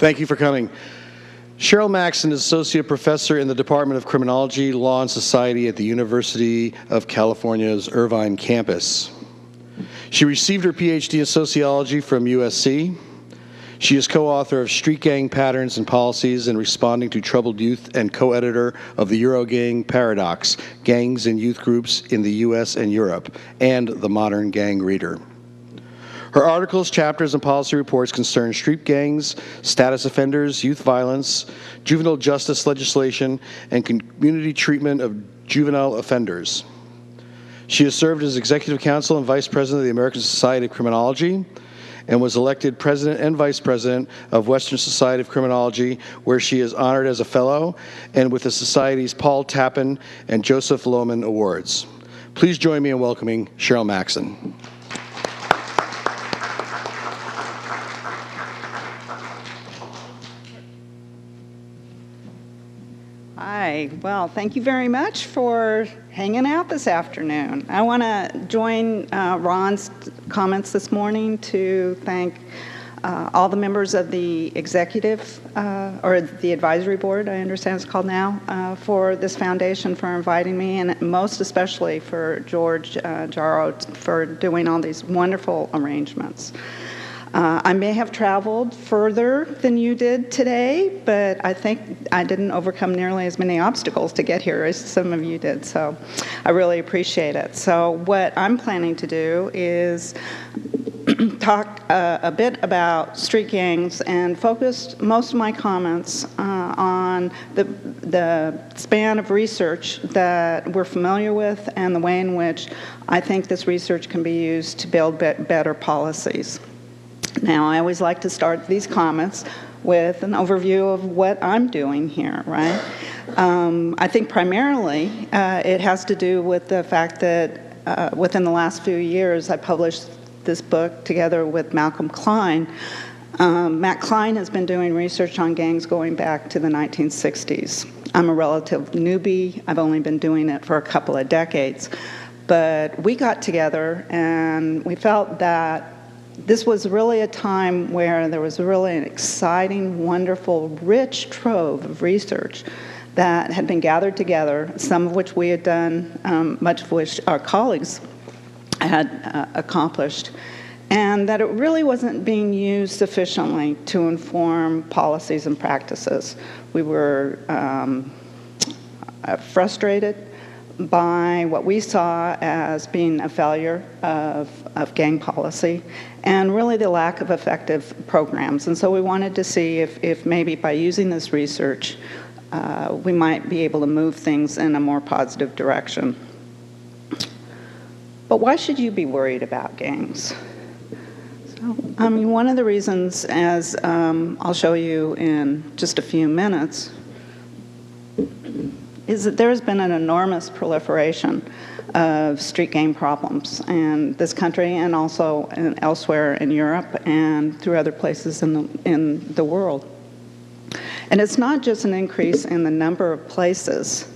Thank you for coming. Cheryl Maxson is Associate Professor in the Department of Criminology, Law, and Society at the University of California's Irvine campus. She received her PhD in Sociology from USC. She is co-author of Street Gang Patterns and Policies in Responding to Troubled Youth and co-editor of the Eurogang Paradox, Gangs and Youth Groups in the U.S. and Europe, and The Modern Gang Reader. Her articles, chapters, and policy reports concern street gangs, status offenders, youth violence, juvenile justice legislation, and community treatment of juvenile offenders. She has served as Executive Council and Vice President of the American Society of Criminology, and was elected President and Vice President of Western Society of Criminology, where she is honored as a Fellow, and with the Society's Paul Tappan and Joseph Lohman Awards. Please join me in welcoming Cheryl Maxson. Hi, well, thank you very much for hanging out this afternoon. I want to join Ron's comments this morning to thank all the members of the executive, or the advisory board, I understand it's called now, for this foundation, for inviting me, and most especially for George Jarrow for doing all these wonderful arrangements. I may have traveled further than you did today, but I think I didn't overcome nearly as many obstacles to get here as some of you did, so I really appreciate it. So what I'm planning to do is talk a bit about street gangs and focus most of my comments on the span of research that we're familiar with and the way in which I think this research can be used to build better policies. Now, I always like to start these comments with an overview of what I'm doing here, right? I think primarily it has to do with the fact that within the last few years I published this book together with Malcolm Klein. Matt Klein has been doing research on gangs going back to the 1960s. I'm a relative newbie. I've only been doing it for a couple of decades. But we got together and we felt that this was really a time where there was really an exciting, wonderful, rich trove of research that had been gathered together, some of which we had done, much of which our colleagues had accomplished, and that it really wasn't being used sufficiently to inform policies and practices. We were frustrated by what we saw as being a failure of gang policy and really the lack of effective programs. And so we wanted to see if maybe by using this research we might be able to move things in a more positive direction. But why should you be worried about gangs? So, I mean, one of the reasons, as I'll show you in just a few minutes, is that there has been an enormous proliferation of street gang problems in this country and also elsewhere in Europe and through other places in the world. And it's not just an increase in the number of places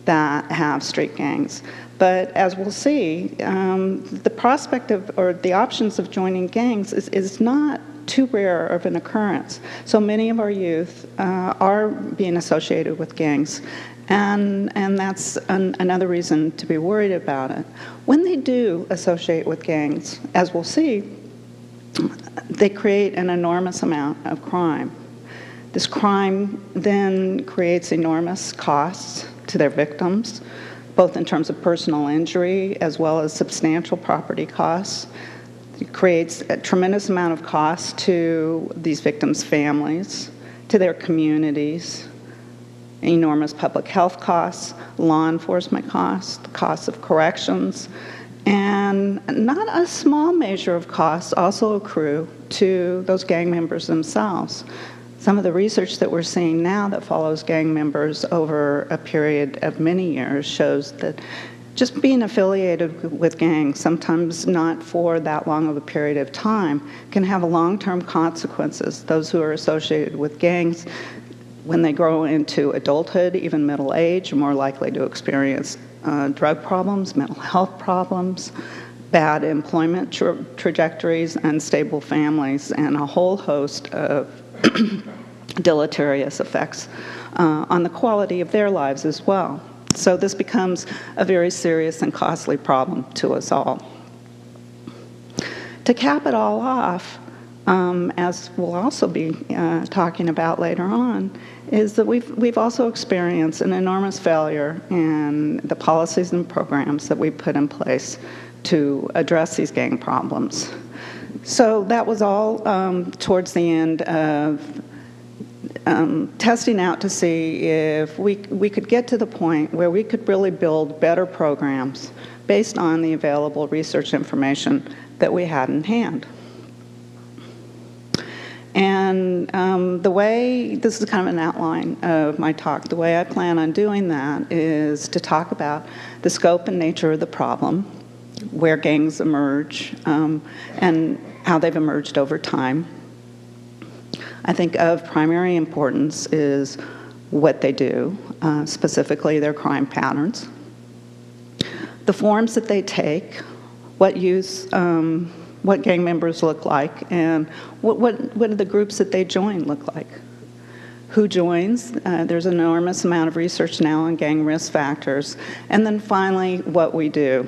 that have street gangs, but as we'll see, the prospect of, or the options of joining gangs is not too rare of an occurrence. So many of our youth are being associated with gangs. And that's another reason to be worried about it. When they do associate with gangs, as we'll see, they create an enormous amount of crime. This crime then creates enormous costs to their victims, both in terms of personal injury as well as substantial property costs. It creates a tremendous amount of costs to these victims' families, to their communities, enormous public health costs, law enforcement costs, the costs of corrections, and not a small measure of costs also accrue to those gang members themselves. Some of the research that we're seeing now that follows gang members over a period of many years shows that just being affiliated with gangs, sometimes not for that long of a period of time, can have long-term consequences. Those who are associated with gangs, when they grow into adulthood, even middle age, are more likely to experience drug problems, mental health problems, bad employment trajectories, unstable families, and a whole host of deleterious effects on the quality of their lives as well. So this becomes a very serious and costly problem to us all. To cap it all off, as we'll also be talking about later on, is that we've also experienced an enormous failure in the policies and programs that we put in place to address these gang problems. So that was all towards the end of testing out to see if we could get to the point where we could really build better programs based on the available research information that we had in hand. And the way, this is kind of an outline of my talk, the way I plan on doing that is to talk about the scope and nature of the problem, where gangs emerge, and how they've emerged over time. I think of primary importance is what they do, specifically their crime patterns, the forms that they take, what gang members look like, and what do the groups that they join look like. Who joins? There's an enormous amount of research now on gang risk factors. And then finally, what we do,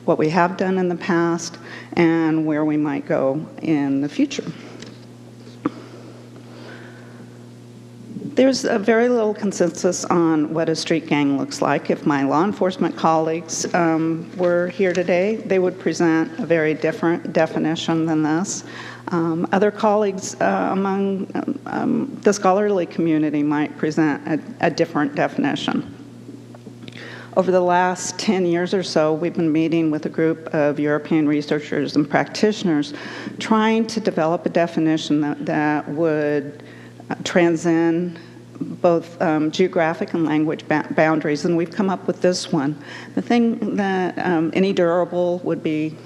what we have done in the past, and where we might go in the future. There's a very little consensus on what a street gang looks like. If my law enforcement colleagues were here today, they would present a very different definition than this. Other colleagues among the scholarly community might present a different definition. Over the last 10 years or so, we've been meeting with a group of European researchers and practitioners trying to develop a definition that would transcend both geographic and language boundaries, and we've come up with this one. The thing that any durable would be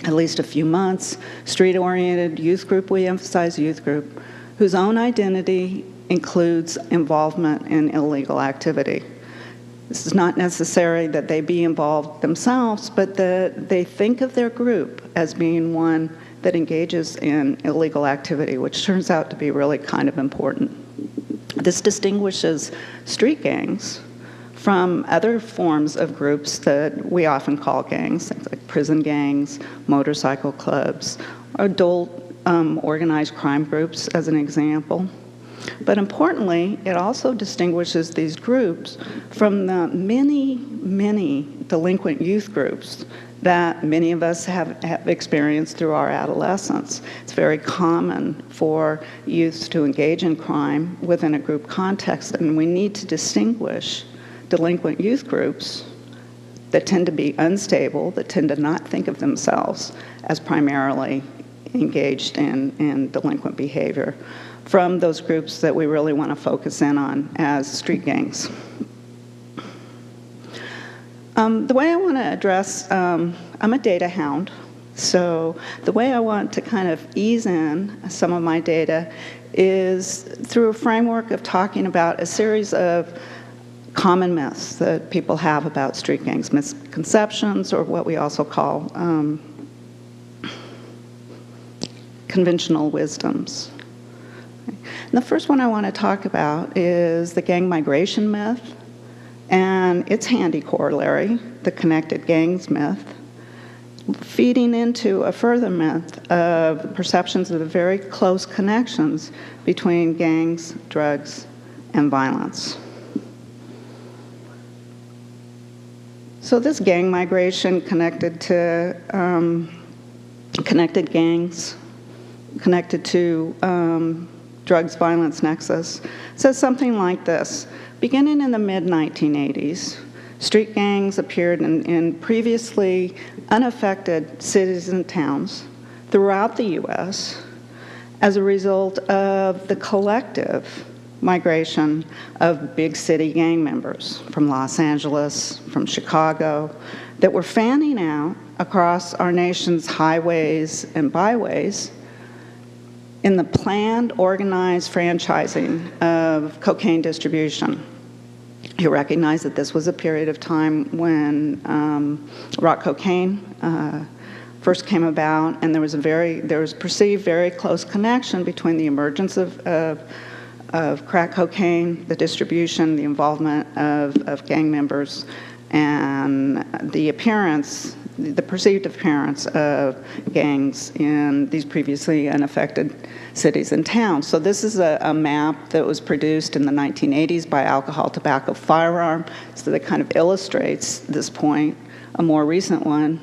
at least a few months, street-oriented youth group, we emphasize youth group, whose own identity includes involvement in illegal activity. This is not necessary that they be involved themselves, but that they think of their group as being one that engages in illegal activity, which turns out to be really kind of important. This distinguishes street gangs from other forms of groups that we often call gangs, things like prison gangs, motorcycle clubs, adult organized crime groups as an example. But importantly, it also distinguishes these groups from the many, many delinquent youth groups that many of us have experienced through our adolescence. It's very common for youth to engage in crime within a group context, and we need to distinguish delinquent youth groups that tend to be unstable, that tend to not think of themselves as primarily engaged in delinquent behavior, from those groups that we really want to focus in on as street gangs. The way I want to address, I'm a data hound, so the way I want to kind of ease in some of my data is through a framework of talking about a series of common myths that people have about street gangs, misconceptions, or what we also call conventional wisdoms. And the first one I want to talk about is the gang migration myth and its handy corollary, the connected gangs myth, feeding into a further myth of perceptions of the very close connections between gangs, drugs, and violence. So this gang migration connected to connected gangs, connected to drugs violence nexus, says something like this. Beginning in the mid-1980s, street gangs appeared in previously unaffected cities and towns throughout the U.S. as a result of the collective migration of big city gang members from Los Angeles, from Chicago, that were fanning out across our nation's highways and byways in the planned, organized franchising of cocaine distribution. You recognize that this was a period of time when rock cocaine first came about, and there was perceived very close connection between the emergence of crack cocaine, the distribution, the involvement of gang members, and the perceived appearance of gangs in these previously unaffected cities and towns. So this is a map that was produced in the 1980s by Alcohol, Tobacco, Firearm, so that kind of illustrates this point. A more recent one,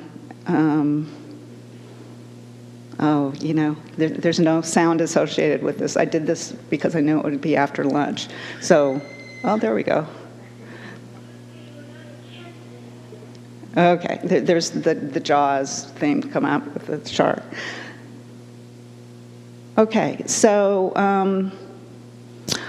there's no sound associated with this. I did this because I knew it would be after lunch. So, there we go. Okay, there's the Jaws thing come out with the shark. Okay, so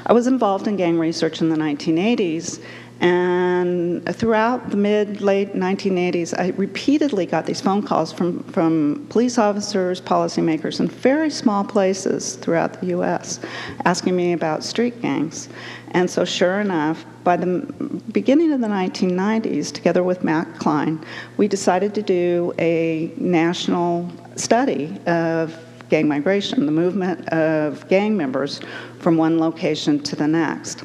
I was involved in gang research in the 1980s, and throughout the late 1980s, I repeatedly got these phone calls from police officers, policymakers in very small places throughout the U.S. asking me about street gangs. And so sure enough, by the beginning of the 1990s, together with Klein, we decided to do a national study of gang migration, the movement of gang members from one location to the next.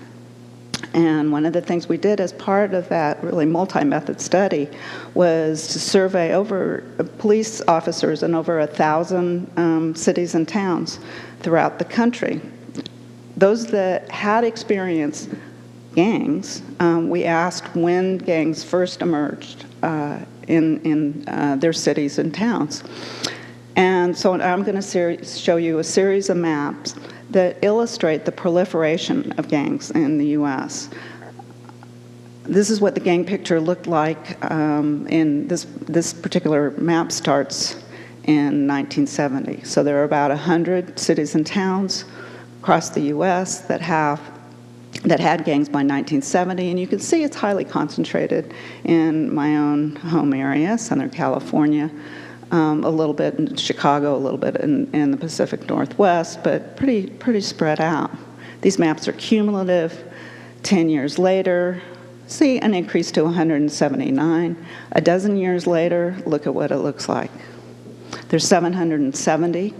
And one of the things we did as part of that really multi-method study was to survey over police officers in over 1,000 cities and towns throughout the country. Those that had experienced gangs, we asked when gangs first emerged in their cities and towns. And so I'm going to show you a series of maps that illustrate the proliferation of gangs in the U.S. This is what the gang picture looked like in this particular map starts in 1970. So there are about 100 cities and towns across the U.S. that had gangs by 1970, and you can see it's highly concentrated in my own home area, Southern California, a little bit in Chicago, a little bit in the Pacific Northwest, but pretty spread out. These maps are cumulative. 10 years later, see an increase to 179. A dozen years later, look at what it looks like. There's 770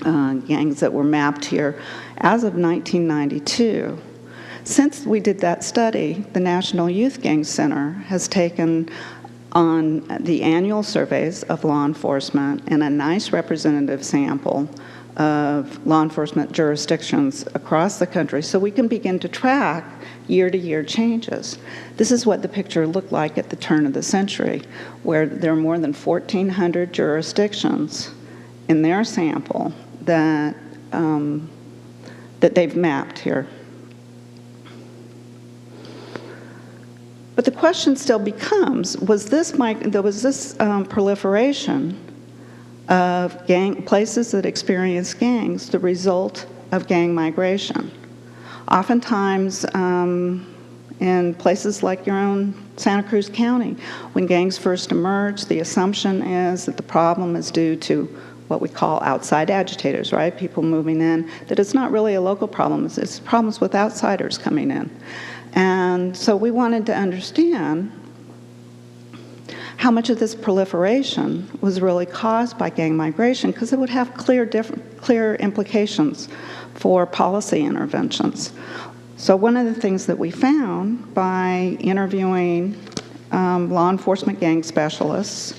gangs that were mapped here as of 1992. Since we did that study, the National Youth Gang Center has taken on the annual surveys of law enforcement and a nice representative sample of law enforcement jurisdictions across the country so we can begin to track year-to-year changes. This is what the picture looked like at the turn of the century, where there are more than 1,400 jurisdictions in their sample that they've mapped here. But the question still becomes, was this proliferation of places that experience gangs the result of gang migration? Oftentimes, in places like your own Santa Cruz County, when gangs first emerge, the assumption is that the problem is due to what we call outside agitators, right? People moving in, that it's not really a local problem, it's problems with outsiders coming in. And so we wanted to understand how much of this proliferation was really caused by gang migration, because it would have clear implications for policy interventions. So one of the things that we found by interviewing law enforcement gang specialists,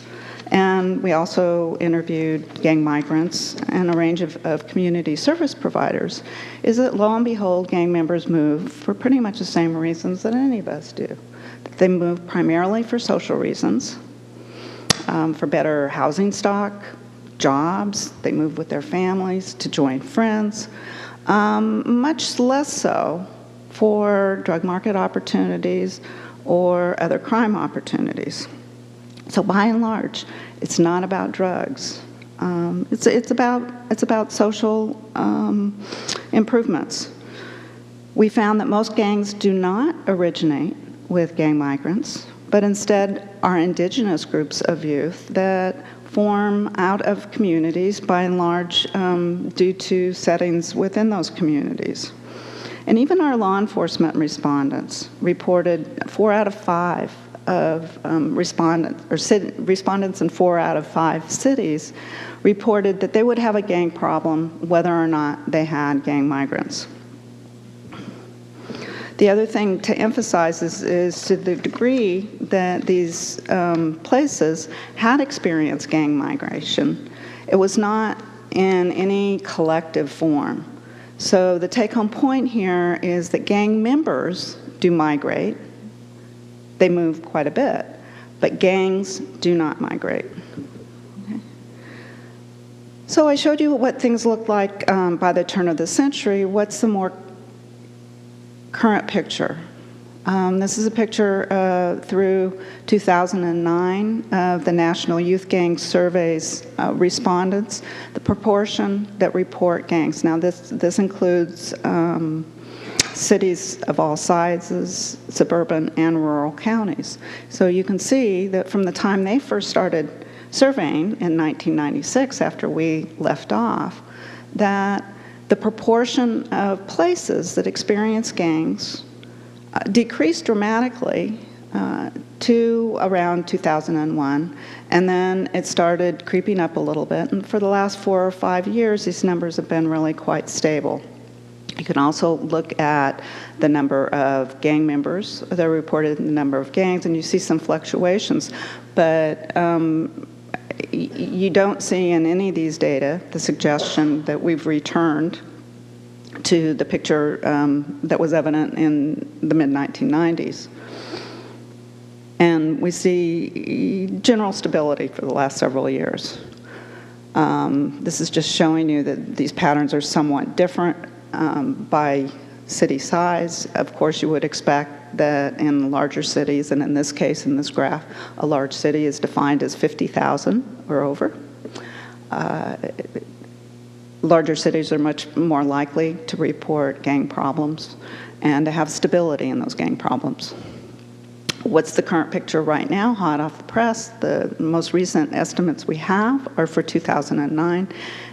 and we also interviewed gang migrants and a range of community service providers, is that lo and behold, gang members move for pretty much the same reasons that any of us do. They move primarily for social reasons, for better housing stock, jobs. They move with their families, to join friends, much less so for drug market opportunities or other crime opportunities. So by and large, it's not about drugs. It's about social improvements. We found that most gangs do not originate with gang migrants, but instead are indigenous groups of youth that form out of communities, by and large, due to settings within those communities. And even our law enforcement respondents reported 4 out of 5 respondents in 4 out of 5 cities reported that they would have a gang problem whether or not they had gang migrants. The other thing to emphasize is to the degree that these places had experienced gang migration, it was not in any collective form. So the take-home point here is that gang members do migrate. They move quite a bit, but gangs do not migrate. Okay. So I showed you what things looked like by the turn of the century. What's the more current picture? This is a picture through 2009 of the National Youth Gang Survey's respondents, the proportion that report gangs. Now this includes cities of all sizes, suburban and rural counties. So you can see that from the time they first started surveying in 1996, after we left off, that the proportion of places that experience gangs decreased dramatically to around 2001, and then it started creeping up a little bit, and for the last 4 or 5 years, these numbers have been really quite stable. You can also look at the number of gang members that are reported in the number of gangs, and you see some fluctuations, but you don't see in any of these data the suggestion that we've returned to the picture that was evident in the mid-1990s. And we see general stability for the last several years. This is just showing you that these patterns are somewhat different by city size. Of course, you would expect that in larger cities, and in this case, in this graph, a large city is defined as 50,000 or over. Larger cities are much more likely to report gang problems and to have stability in those gang problems. What's the current picture right now, hot off the press? The most recent estimates we have are for 2009,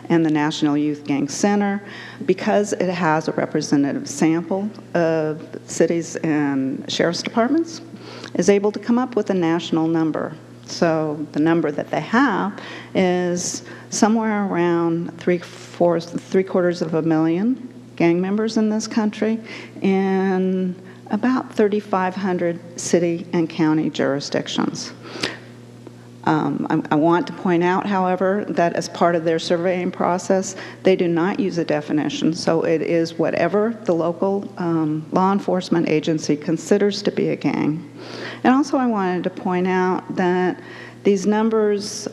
and the National Youth Gang Center, because it has a representative sample of cities and sheriff's departments, is able to come up with a national number. So the number that they have is somewhere around three-quarters of a million gang members in this country in about 3,500 city and county jurisdictions. I want to point out, however, that as part of their surveying process, they do not use a definition, so it is whatever the local law enforcement agency considers to be a gang. And also I wanted to point out that these numbers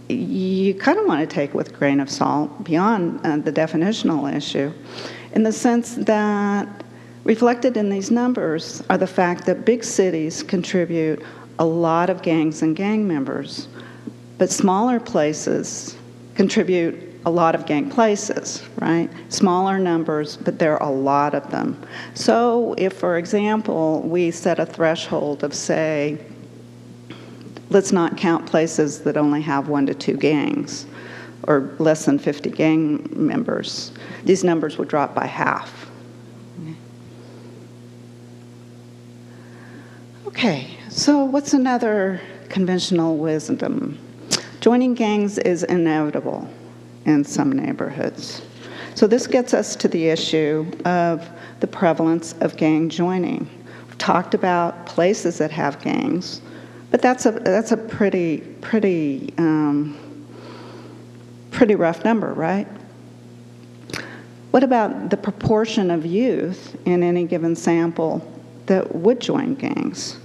you kind of want to take with a grain of salt beyond the definitional issue, in the sense that reflected in these numbers are the fact that big cities contribute a lot of gangs and gang members, but smaller places contribute a lot of gang places, right? Smaller numbers, but there are a lot of them. So if, for example, we set a threshold of, say, let's not count places that only have 1 to 2 gangs or less than 50 gang members, these numbers would drop by half. Okay, so what's another conventional wisdom? Joining gangs is inevitable in some neighborhoods. So this gets us to the issue of the prevalence of gang joining. We've talked about places that have gangs, but that's a pretty rough number, right? What about the proportion of youth in any given sample that would join gangs?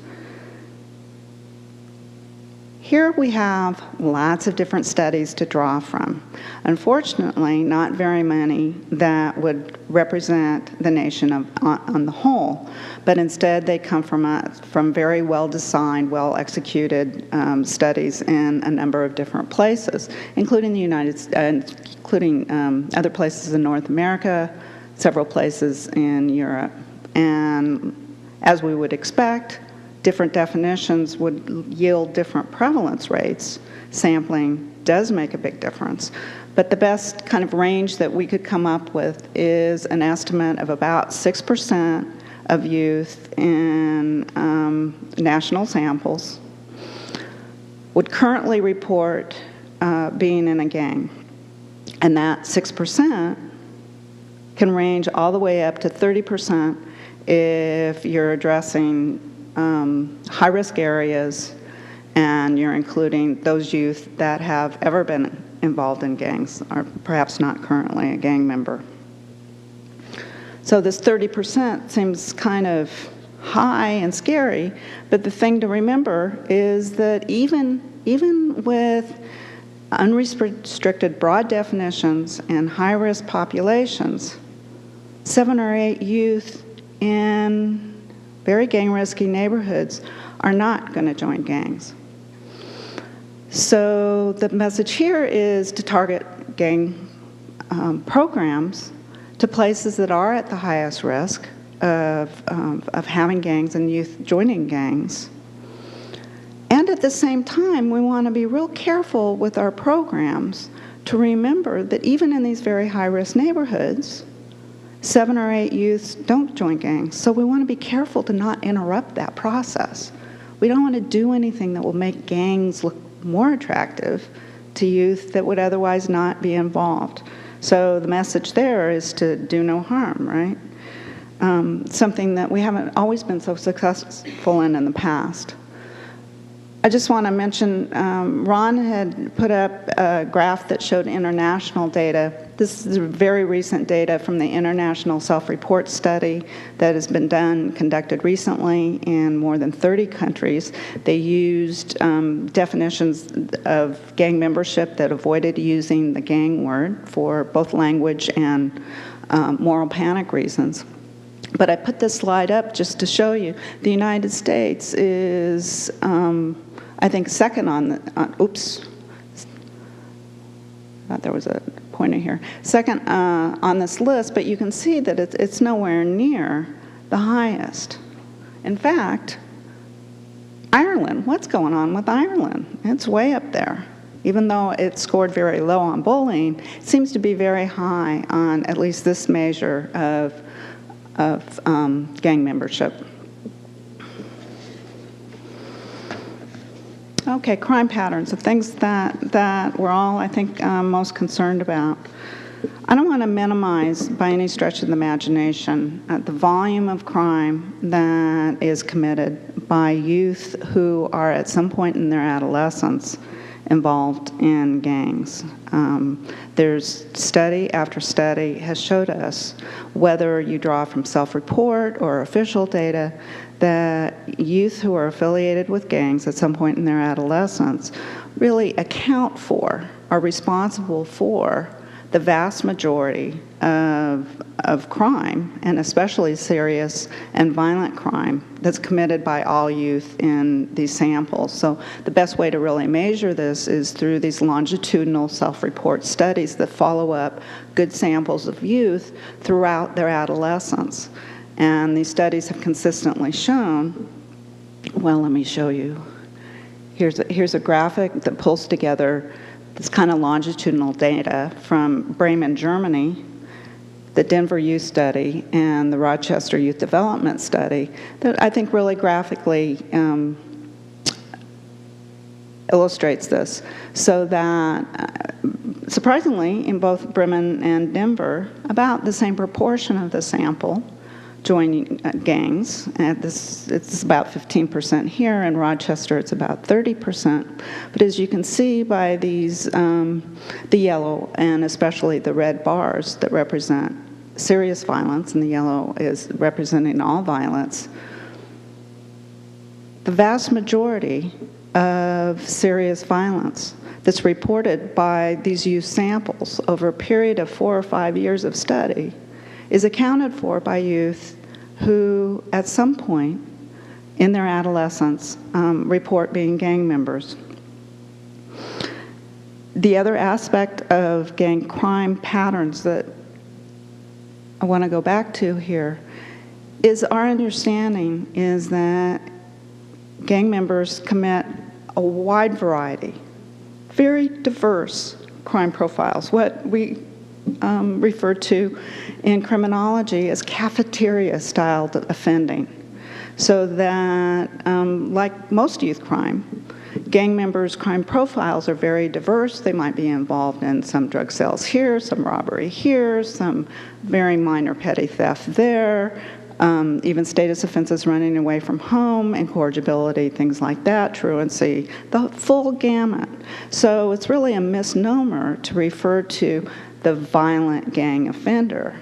Here we have lots of different studies to draw from. Unfortunately, not very many that would represent the nation on the whole, but instead they come from very well-designed, well-executed studies in a number of different places, including the including other places in North America, several places in Europe, and as we would expect, different definitions would yield different prevalence rates. Sampling does make a big difference. But the best kind of range that we could come up with is an estimate of about 6% of youth in national samples would currently report being in a gang. And that 6% can range all the way up to 30% if you're addressing high-risk areas and you're including those youth that have ever been involved in gangs or perhaps not currently a gang member. So this 30% seems kind of high and scary, but the thing to remember is that even with unrestricted broad definitions and high-risk populations, 7 or 8 youth in very gang-risky neighborhoods are not going to join gangs. So the message here is to target gang programs to places that are at the highest risk of having gangs and youth joining gangs. And at the same time, we want to be real careful with our programs to remember that even in these very high-risk neighborhoods, 7 or 8 youths don't join gangs. So we want to be careful to not interrupt that process. We don't want to do anything that will make gangs look more attractive to youth that would otherwise not be involved. So the message there is to do no harm, right? Something that we haven't always been so successful in the past. I just want to mention, Ron had put up a graph that showed international data. This is very recent data from the International Self-Report Study that has been conducted recently in more than 30 countries. They used definitions of gang membership that avoided using the gang word for both language and moral panic reasons. But I put this slide up just to show you the United States is I think second oops, thought there was a pointer here. Second on this list, but you can see that it's nowhere near the highest. In fact, Ireland, what's going on with Ireland? It's way up there. Even though it scored very low on bullying, it seems to be very high on at least this measure of gang membership. Okay, crime patterns, the things that we're all, I think, most concerned about. I don't want to minimize by any stretch of the imagination the volume of crime that is committed by youth who are at some point in their adolescence involved in gangs. There's study after study has showed us, whether you draw from self-report or official data, that youth who are affiliated with gangs at some point in their adolescence really account for, are responsible for, the vast majority of crime, and especially serious and violent crime that's committed by all youth in these samples. So the best way to really measure this is through these longitudinal self-report studies that follow up good samples of youth throughout their adolescence. And these studies have consistently shown, well, let me show you. Here's a graphic that pulls together this kind of longitudinal data from Bremen, Germany, the Denver Youth Study, and the Rochester Youth Development Study that I think really graphically illustrates this. So that, surprisingly, in both Bremen and Denver, about the same proportion of the sample joining gangs. And it's about 15% here. In Rochester, it's about 30%. But as you can see by these, the yellow and especially the red bars that represent serious violence, and the yellow is representing all violence, the vast majority of serious violence that's reported by these youth samples over a period of 4 or 5 years of study is accounted for by youth who, at some point in their adolescence, report being gang members. The other aspect of gang crime patterns that I want to go back to here is our understanding is that gang members commit a wide variety, very diverse crime profiles, what we refer to in criminology as cafeteria-style offending. So that, like most youth crime, gang members' crime profiles are very diverse. They might be involved in some drug sales here, some robbery here, some very minor petty theft there, even status offenses, running away from home, incorrigibility, things like that, truancy, the full gamut. So it's really a misnomer to refer to the violent gang offender.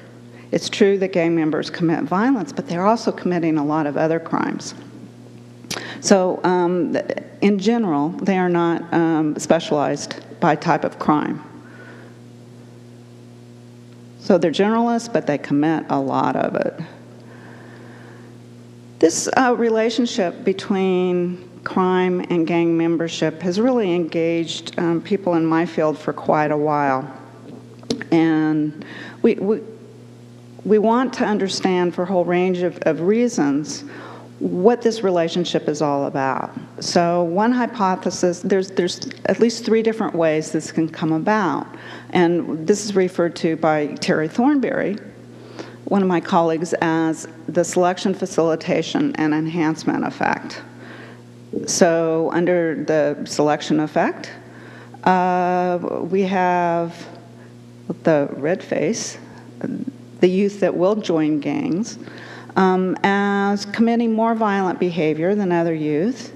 It's true that gang members commit violence, but they're also committing a lot of other crimes. So in general, they are not specialized by type of crime. So they're generalists, but they commit a lot of it. This relationship between crime and gang membership has really engaged people in my field for quite a while. And we want to understand, for a whole range of reasons, what this relationship is all about. So one hypothesis, there's at least 3 different ways this can come about. And this is referred to by Terry Thornberry, one of my colleagues, as the selection, facilitation, and enhancement effect. So under the selection effect, we have the red face, the youth that will join gangs, as committing more violent behavior than other youth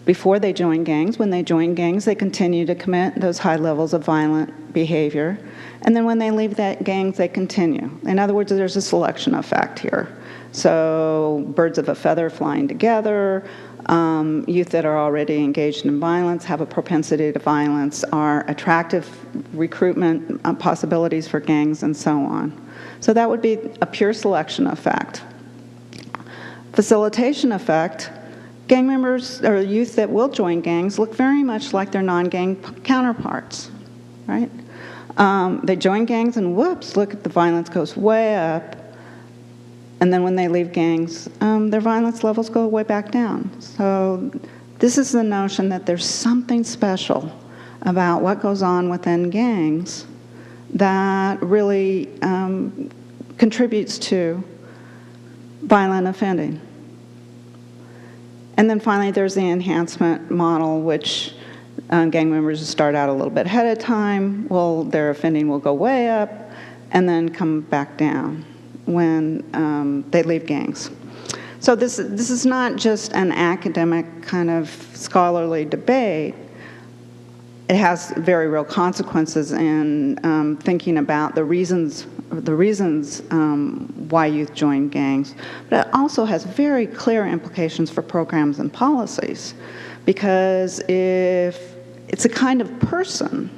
before they join gangs. When they join gangs, they continue to commit those high levels of violent behavior. And then when they leave that gangs, they continue. In other words, there's a selection effect here. So birds of a feather flying together, youth that are already engaged in violence, have a propensity to violence, are attractive recruitment possibilities for gangs, and so on. So that would be a pure selection effect. Facilitation effect, gang members or youth that will join gangs look very much like their non-gang counterparts, right? They join gangs and whoops, look at the violence goes way up. And then when they leave gangs, their violence levels go way back down. So this is the notion that there's something special about what goes on within gangs that really contributes to violent offending. And then finally, there's the enhancement model, which gang members start out a little bit ahead of time. Well, their offending will go way up and then come back down when they leave gangs. So this is not just an academic kind of scholarly debate. It has very real consequences in thinking about the reasons why youth join gangs, but it also has very clear implications for programs and policies, because if it's a kind of person,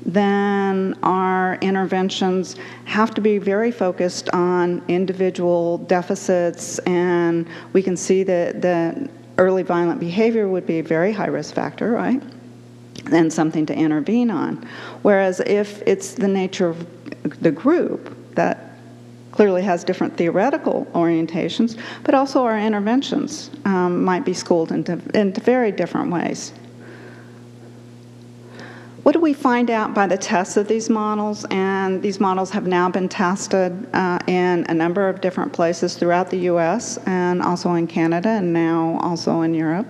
then our interventions have to be very focused on individual deficits, and we can see that early violent behavior would be a very high risk factor, right? And something to intervene on. Whereas if it's the nature of the group that clearly has different theoretical orientations, but also our interventions might be schooled into very different ways. What do we find out by the tests of these models? And these models have now been tested in a number of different places throughout the US and also in Canada and now also in Europe.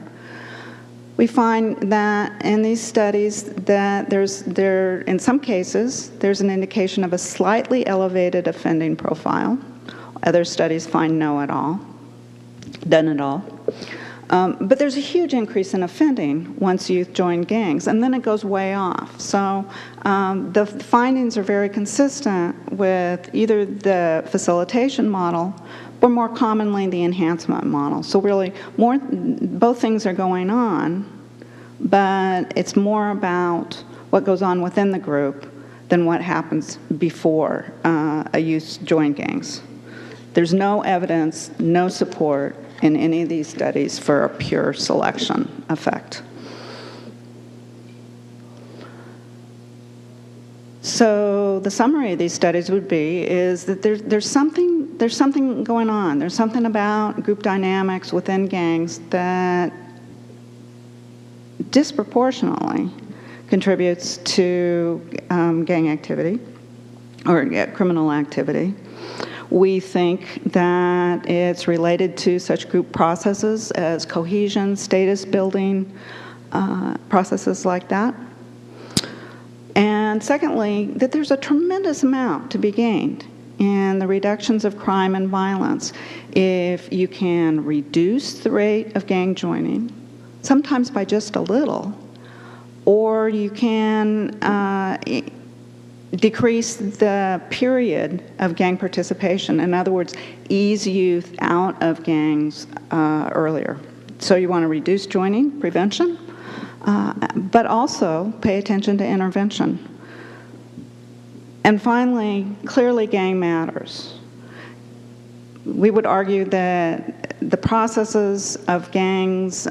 We find that in these studies that in some cases, there's an indication of a slightly elevated offending profile. Other studies find none at all. But there's a huge increase in offending once youth join gangs, and then it goes way off. So the findings are very consistent with either the facilitation model or more commonly the enhancement model. So really, both things are going on, but it's more about what goes on within the group than what happens before a youth join gangs. There's no evidence, no support in any of these studies for a pure selection effect. So the summary of these studies would be is that there's something going on. There's something about group dynamics within gangs that disproportionately contributes to gang activity or criminal activity. We think that it's related to such group processes as cohesion, status building, processes like that. And secondly, that there's a tremendous amount to be gained in the reductions of crime and violence if you can reduce the rate of gang joining, sometimes by just a little, or you can decrease the period of gang participation. In other words, ease youth out of gangs earlier. So you want to reduce joining, prevention, but also pay attention to intervention. And finally, clearly gang matters. We would argue that the processes of gangs,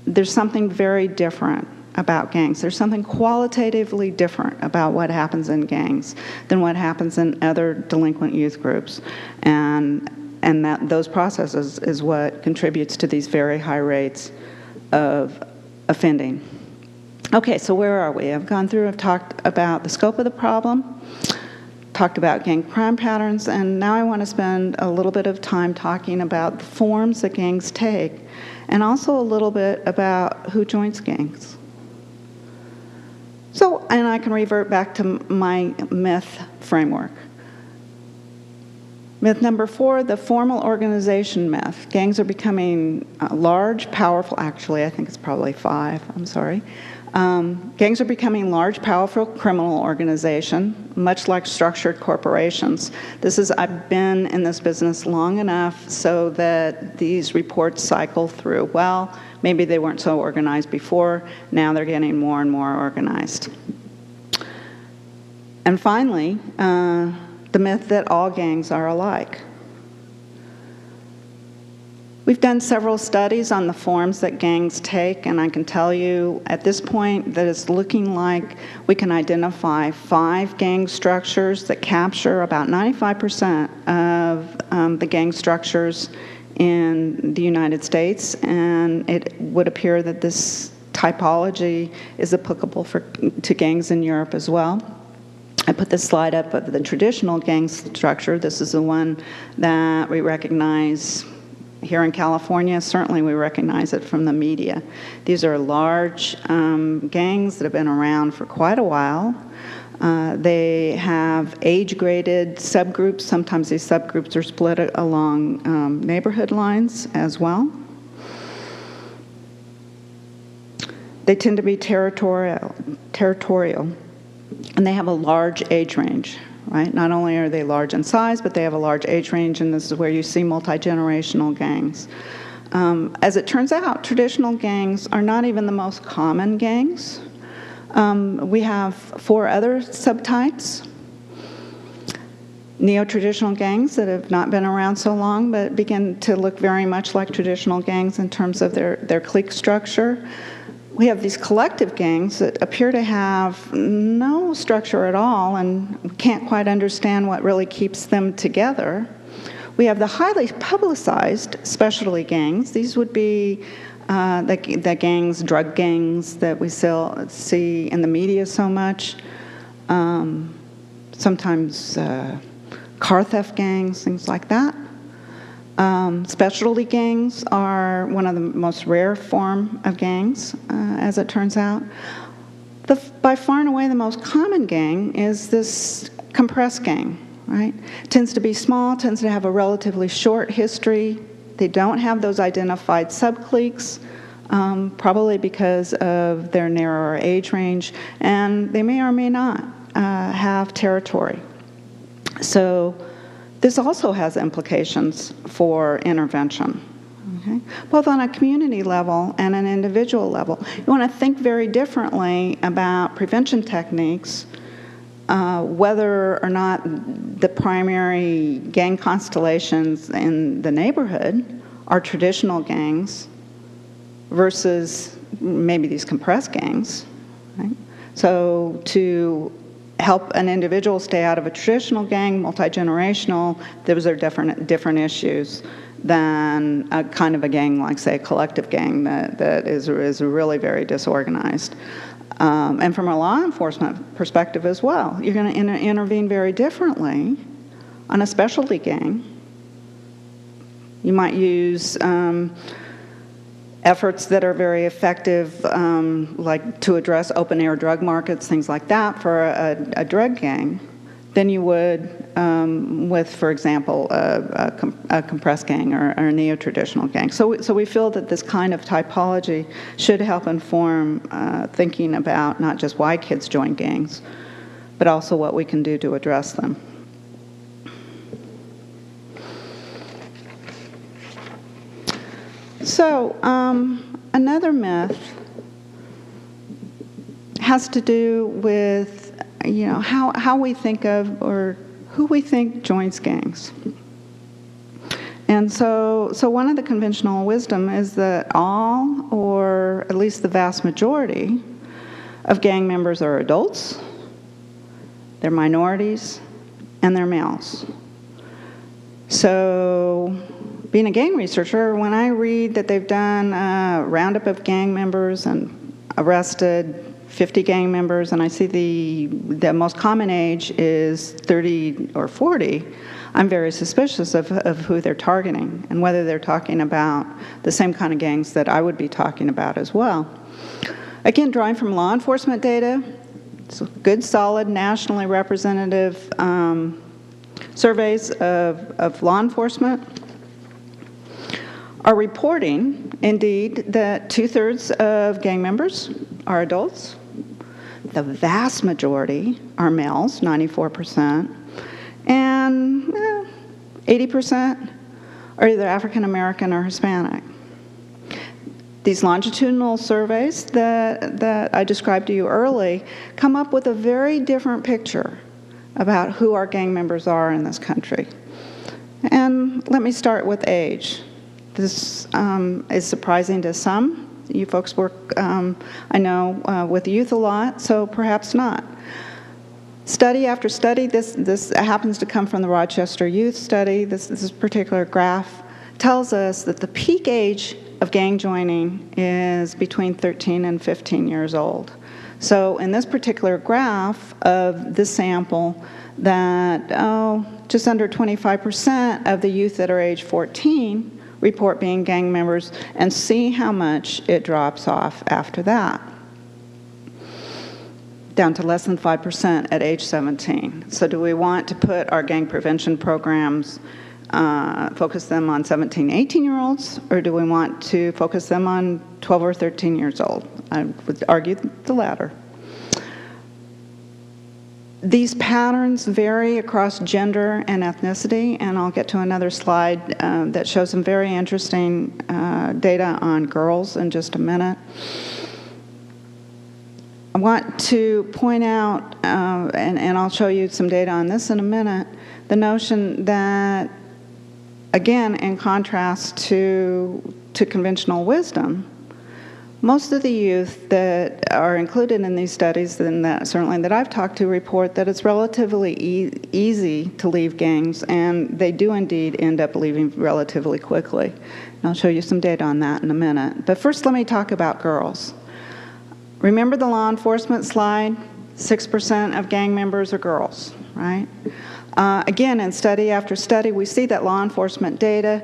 there's something very different about gangs. There's something qualitatively different about what happens in gangs than what happens in other delinquent youth groups. And that those processes is what contributes to these very high rates of offending. Okay, so where are we? I've gone through, I've talked about the scope of the problem, talked about gang crime patterns, and now I want to spend a little bit of time talking about the forms that gangs take, and also a little bit about who joins gangs. So, and I can revert back to my myth framework. Myth number 4, the formal organization myth. Gangs are becoming large, powerful, actually I think it's probably 5, I'm sorry. Gangs are becoming large, powerful criminal organization, much like structured corporations. I've been in this business long enough so that these reports cycle through. Well, maybe they weren't so organized before, now they're getting more and more organized. And finally, the myth that all gangs are alike. We've done several studies on the forms that gangs take, and I can tell you at this point that it's looking like we can identify 5 gang structures that capture about 95% of the gang structures in the United States, and it would appear that this typology is applicable to gangs in Europe as well. I put this slide up of the traditional gang structure. This is the one that we recognize here in California. Certainly we recognize it from the media. These are large gangs that have been around for quite a while. They have age-graded subgroups. Sometimes these subgroups are split along neighborhood lines as well. They tend to be territorial, and they have a large age range. Right? Not only are they large in size, but they have a large age range, and this is where you see multi-generational gangs. As it turns out, traditional gangs are not even the most common gangs. We have 4 other subtypes. Neo-traditional gangs that have not been around so long, but begin to look very much like traditional gangs in terms of their clique structure. We have these collective gangs that appear to have no structure at all and can't quite understand what really keeps them together. We have the highly publicized specialty gangs. These would be the gangs, drug gangs that we still see in the media so much. Sometimes car theft gangs, things like that. Specialty gangs are one of the most rare form of gangs, as it turns out. By far and away the most common gang is this compressed gang, right? Tends to be small, tends to have a relatively short history. They don't have those identified subcliques, probably because of their narrower age range, and they may or may not have territory. So this also has implications for intervention, okay? Both on a community level and an individual level. You want to think very differently about prevention techniques, whether or not the primary gang constellations in the neighborhood are traditional gangs versus maybe these compressed gangs, right? So to help an individual stay out of a traditional gang, multi-generational, those are different issues than a kind of a gang like, say, a collective gang that is really very disorganized. And from a law enforcement perspective as well, you're going to intervene very differently on a specialty gang. You might use efforts that are very effective, like to address open-air drug markets, things like that, for a drug gang, than you would with, for example, a compressed gang or a neo-traditional gang. So we feel that this kind of typology should help inform thinking about not just why kids join gangs, but also what we can do to address them. So another myth has to do with, how we think of or who we think joins gangs. And so one of the conventional wisdom is that all, or at least the vast majority, of gang members are adults, they're minorities, and they're males. So being a gang researcher, when I read that they've done a roundup of gang members and arrested 50 gang members, and I see the most common age is 30 or 40, I'm very suspicious of who they're targeting and whether they're talking about the same kind of gangs that I would be talking about as well. Again, drawing from law enforcement data, it's good, solid, nationally representative surveys of law enforcement are reporting, indeed, that 2/3 of gang members are adults. The vast majority are males, 94%, and 80% are either African American or Hispanic. These longitudinal surveys that I described to you early come up with a very different picture about who our gang members are in this country. And let me start with age. This is surprising to some. You folks work, I know, with youth a lot, so perhaps not. Study after study, this happens to come from the Rochester Youth Study. This particular graph tells us that the peak age of gang joining is between 13 and 15 years old. So in this particular graph of this sample, that just under 25% of the youth that are age 14 report being gang members, and see how much it drops off after that, down to less than 5% at age 17. So do we want to put our gang prevention programs, focus them on 17, 18-year-olds, or do we want to focus them on 12 or 13 years old? I would argue the latter. These patterns vary across gender and ethnicity, and I'll get to another slide that shows some very interesting data on girls in just a minute. I want to point out, and I'll show you some data on this in a minute, the notion that, again, in contrast to conventional wisdom, most of the youth that are included in these studies, and that certainly that I've talked to, report that it's relatively easy to leave gangs, and they do indeed end up leaving relatively quickly. And I'll show you some data on that in a minute. But first, let me talk about girls. Remember the law enforcement slide? 6% of gang members are girls, right? Again, in study after study, we see that law enforcement data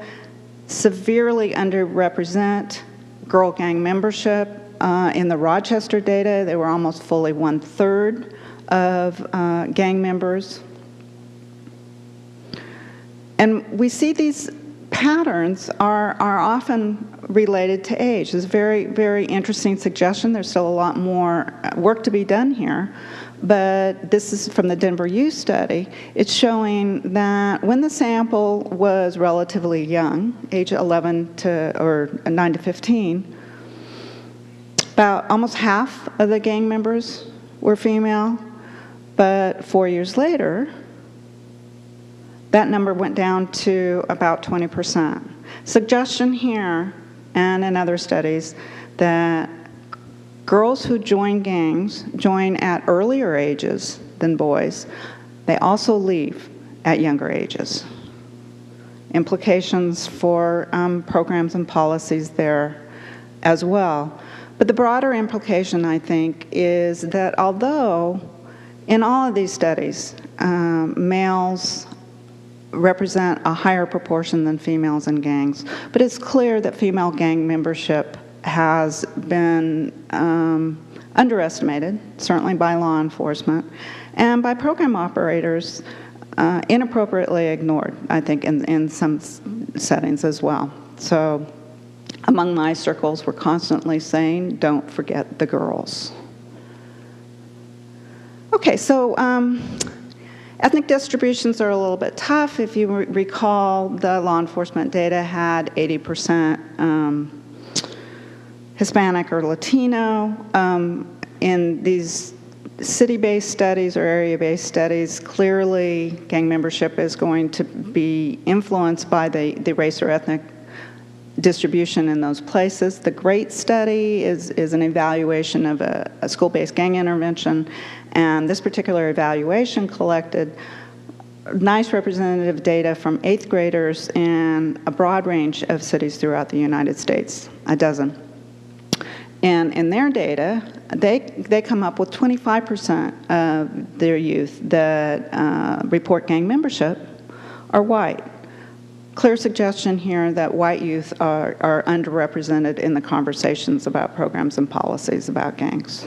severely underrepresent girl gang membership. In the Rochester data, they were almost fully 1/3 of gang members. And we see these patterns are often related to age. It's a very, very interesting suggestion. There's still a lot more work to be done here. But this is from the Denver Youth Study. It's showing that when the sample was relatively young, age 11 or 9 to 15, about almost half of the gang members were female. But 4 years later, that number went down to about 20%. Suggestion here, and in other studies, that girls who join gangs join at earlier ages than boys. They also leave at younger ages. Implications for programs and policies there as well. But the broader implication, I think, is that although in all of these studies, males represent a higher proportion than females in gangs. But it's clear that female gang membership has been underestimated, certainly by law enforcement, and by program operators, inappropriately ignored, I think, in some settings as well. So among my circles, we're constantly saying, don't forget the girls. Okay, so ethnic distributions are a little bit tough. If you recall, the law enforcement data had 80% Hispanic or Latino. In these city-based studies or area-based studies, clearly gang membership is going to be influenced by the race or ethnic distribution in those places. The GREAT study is an evaluation of a school-based gang intervention, and this particular evaluation collected nice representative data from 8th graders in a broad range of cities throughout the United States, a dozen. And in their data, they come up with 25% of their youth that report gang membership are white. Clear suggestion here that white youth are underrepresented in the conversations about programs and policies about gangs.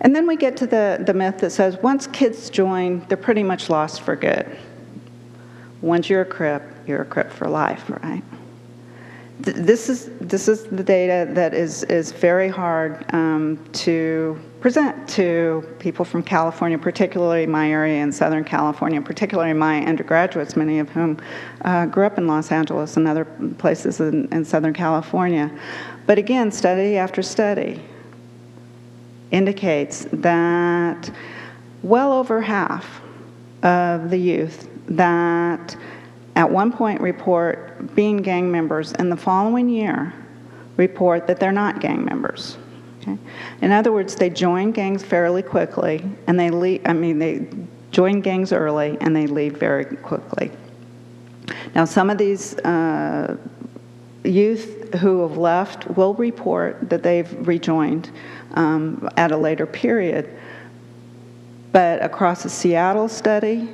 And then we get to the myth that says once kids join, they're pretty much lost for good. Once you're a Crip for life, right? This is the data that is very hard to present to people from California, particularly my area in Southern California, particularly my undergraduates, many of whom grew up in Los Angeles and other places in Southern California. But again, study after study indicates that well over half of the youth that at one point report being gang members in the following year report that they're not gang members. Okay? In other words, they join gangs fairly quickly, and they leave. They join gangs early and they leave very quickly. Now, some of these youth who have left will report that they've rejoined at a later period. But across the Seattle study,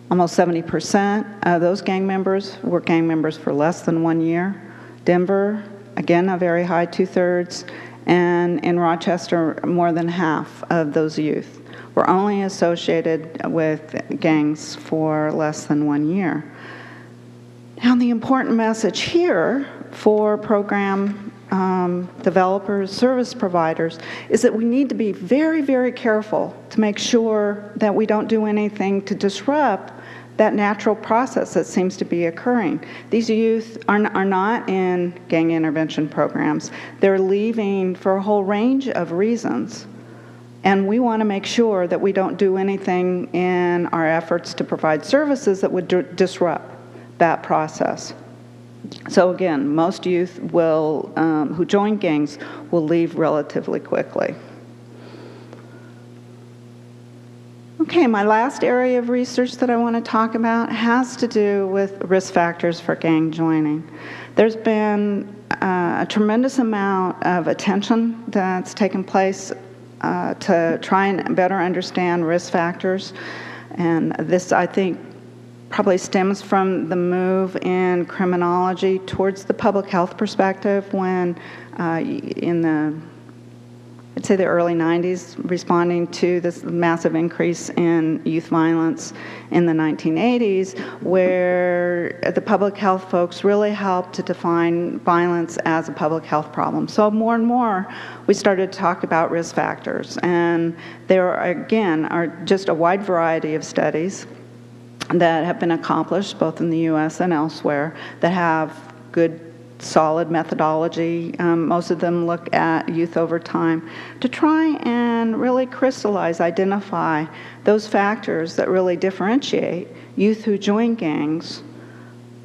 almost 70% of those gang members were gang members for less than 1 year. Denver, again, a very high 2/3. And in Rochester, more than half of those youth were only associated with gangs for less than 1 year. Now, the important message here for program developers, service providers, is that we need to be very, very careful to make sure that we don't do anything to disrupt that natural process that seems to be occurring. These youth are not in gang intervention programs. They're leaving for a whole range of reasons. And we want to make sure that we don't do anything in our efforts to provide services that would disrupt that process. So again, most youth will, who join gangs will leave relatively quickly. Okay, my last area of research that I want to talk about has to do with risk factors for gang joining. There's been a tremendous amount of attention that's taken place to try and better understand risk factors. And this, I think, probably stems from the move in criminology towards the public health perspective when in the, I'd say the early 90s, responding to this massive increase in youth violence in the 1980s, where the public health folks really helped to define violence as a public health problem. So more and more, we started to talk about risk factors. And there, again, are just a wide variety of studies that have been accomplished both in the U.S. and elsewhere that have good, solid methodology. Most of them look at youth over time to try and really crystallize, identify those factors that really differentiate youth who join gangs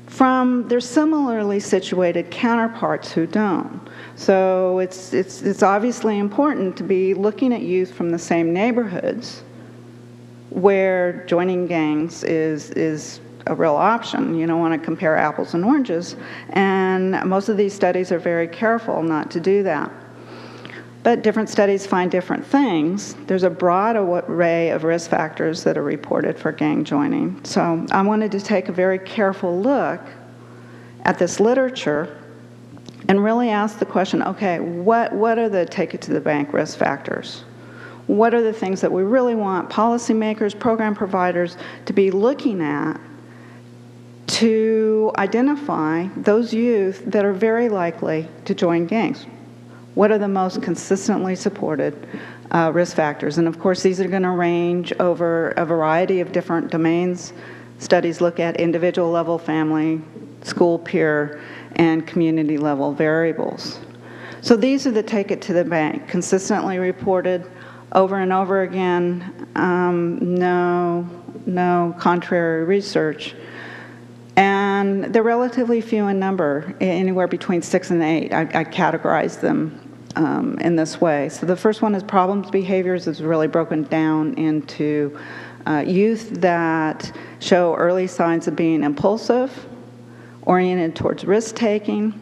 from their similarly situated counterparts who don't. So it's obviously important to be looking at youth from the same neighborhoods where joining gangs is a real option. You don't want to compare apples and oranges, and most of these studies are very careful not to do that. But different studies find different things. There's a broad array of risk factors that are reported for gang joining. So I wanted to take a very careful look at this literature and really ask the question, okay, what are the take-it-to-the-bank risk factors? What are the things that we really want policymakers, program providers to be looking at to identify those youth that are very likely to join gangs? What are the most consistently supported risk factors? And of course, these are going to range over a variety of different domains. Studies look at individual level, family, school, peer, and community level variables. So these are the take it to the bank, consistently reported over and over again, no contrary research. And they're relatively few in number, anywhere between 6 and 8. I categorize them in this way. So the first one is problems behaviors. Is really broken down into youth that show early signs of being impulsive, oriented towards risk-taking,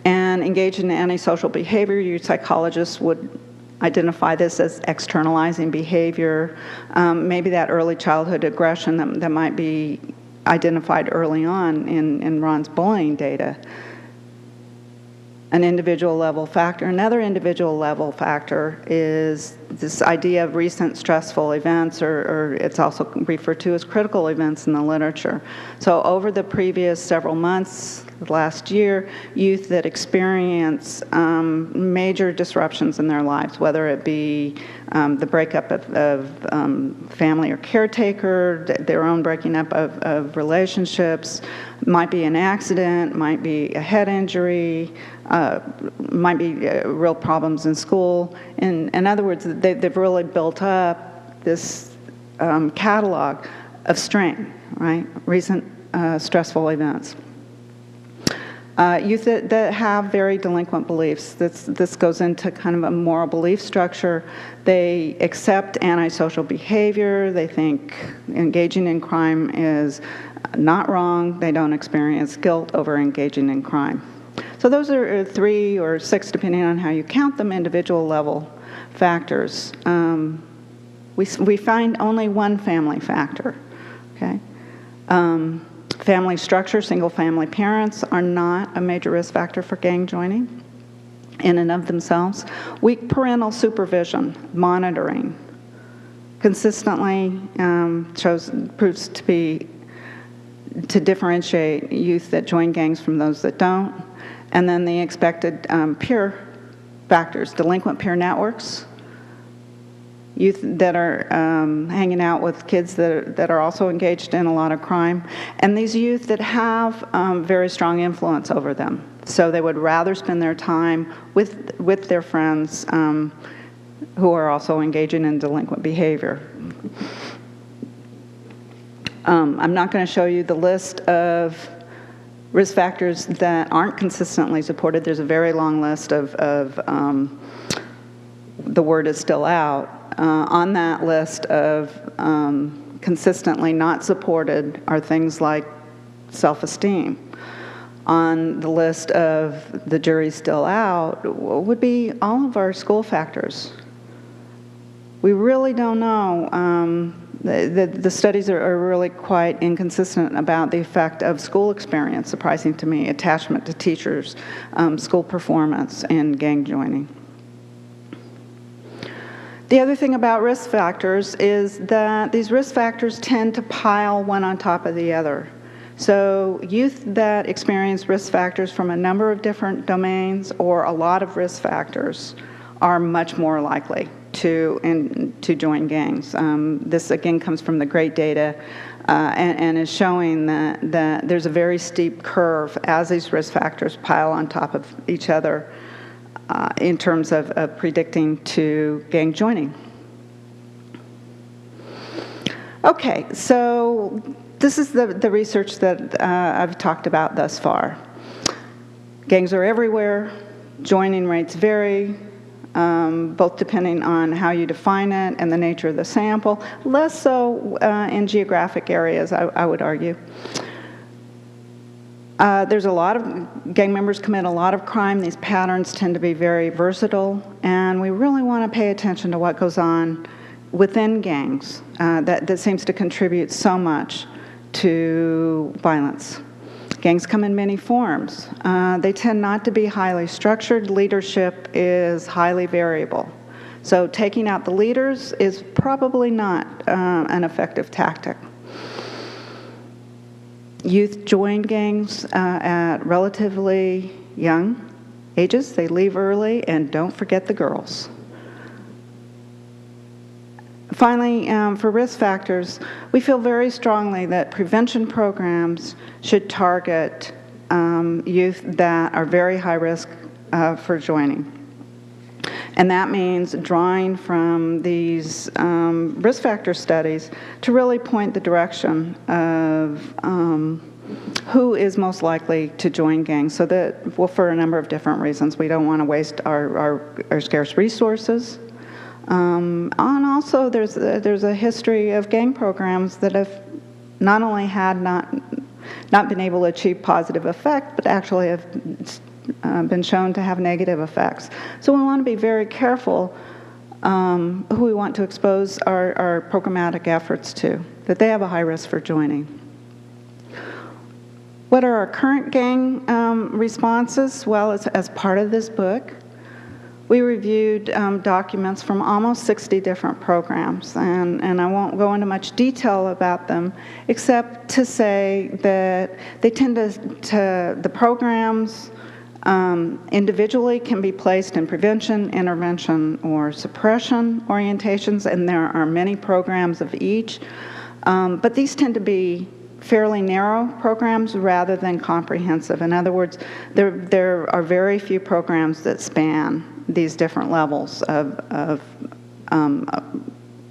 and engaged in antisocial behavior. Youth psychologists would identify this as externalizing behavior, maybe that early childhood aggression that might be identified early on in Ron's bullying data. An individual level factor. Another individual level factor is this idea of recent stressful events, or it's also referred to as critical events in the literature. So over the previous several months, last year, youth that experience major disruptions in their lives, whether it be the breakup of family or caretaker, their own breaking up of relationships, might be an accident, might be a head injury, might be real problems in school. In other words, they've really built up this catalog of strain, right? Recent stressful events. Youth that have very delinquent beliefs. This goes into kind of a moral belief structure. They accept antisocial behavior. They think engaging in crime is not wrong. They don't experience guilt over engaging in crime. So those are 3 or 6, depending on how you count them, individual level factors. We find only one family factor, okay? Family structure, single-family parents are not a major risk factor for gang joining in and of themselves. Weak parental supervision, monitoring, consistently proves to differentiate youth that join gangs from those that don't. And then the expected peer factors, delinquent peer networks, youth that are hanging out with kids that are also engaged in a lot of crime, and these youth that have very strong influence over them. So they would rather spend their time with their friends who are also engaging in delinquent behavior. I'm not going to show you the list of risk factors that aren't consistently supported. There's a very long list of the word is still out. On that list of consistently not supported are things like self-esteem. On the list of the jury's still out would be all of our school factors. We really don't know. The studies are really quite inconsistent about the effect of school experience, surprising to me, attachment to teachers, school performance, and gang joining. The other thing about risk factors is that these risk factors tend to pile one on top of the other. So youth that experience risk factors from a number of different domains or a lot of risk factors are much more likely to join gangs. This again comes from the great data and is showing that there's a very steep curve as these risk factors pile on top of each other in terms of predicting to gang joining. Okay, so this is the research that I've talked about thus far. Gangs are everywhere. Joining rates vary, both depending on how you define it and the nature of the sample, less so in geographic areas, I would argue. There's a lot of gang members commit a lot of crime. These patterns tend to be very versatile, and we really want to pay attention to what goes on within gangs that seems to contribute so much to violence. Gangs come in many forms. They tend not to be highly structured. Leadership is highly variable. So taking out the leaders is probably not an effective tactic. Youth join gangs at relatively young ages. They leave early, and don't forget the girls. Finally, for risk factors, we feel very strongly that prevention programs should target youth that are very high risk for joining. And that means drawing from these risk factor studies to really point the direction of who is most likely to join gangs, so that, well, for a number of different reasons. We don't want to waste our scarce resources. And also, there's a history of gang programs that have not only had not been able to achieve positive effect, but actually have been shown to have negative effects. So we want to be very careful who we want to expose our programmatic efforts to, that they have a high risk for joining. What are our current gang responses? Well, as part of this book, we reviewed documents from almost 60 different programs, and I won't go into much detail about them, except to say that they tend to the programs individually can be placed in prevention, intervention, or suppression orientations, and there are many programs of each. But these tend to be fairly narrow programs rather than comprehensive. In other words, there are very few programs that span these different levels of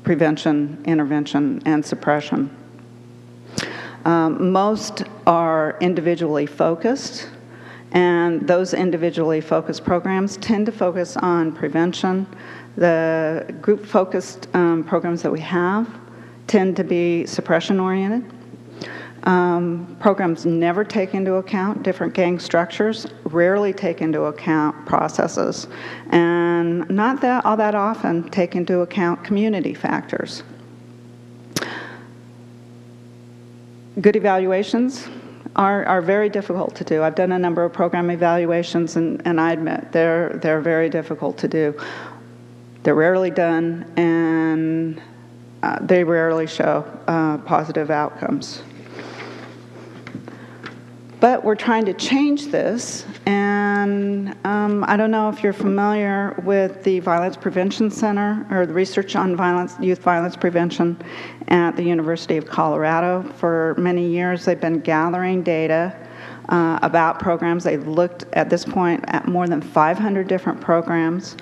prevention, intervention, and suppression. Most are individually focused, and those individually focused programs tend to focus on prevention. The group-focused programs that we have tend to be suppression-oriented. Programs never take into account different gang structures, rarely take into account processes, and not that all that often take into account community factors. Good evaluations are very difficult to do. I've done a number of program evaluations, and I admit they're very difficult to do. They're rarely done, and they rarely show positive outcomes. But we're trying to change this, and I don't know if you're familiar with the Violence Prevention Center or the Research on Youth Violence Prevention at the University of Colorado. For many years, they've been gathering data about programs. They've looked at this point at more than 500 different programs,